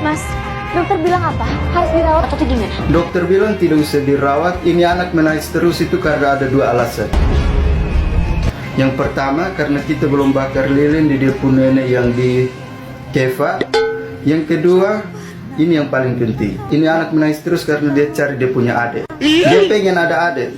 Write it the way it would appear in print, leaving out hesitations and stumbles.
Mas, dokter bilang apa? Harus dirawat atau gimana? Dokter bilang tidak usah dirawat, ini anak menangis terus itu karena ada dua alasan. Yang pertama karena kita belum bakar lilin di dia punya nenek yang di Keva. Yang kedua, ini yang paling penting, ini anak menangis terus karena dia cari dia punya adik. Dia pengen ada adik.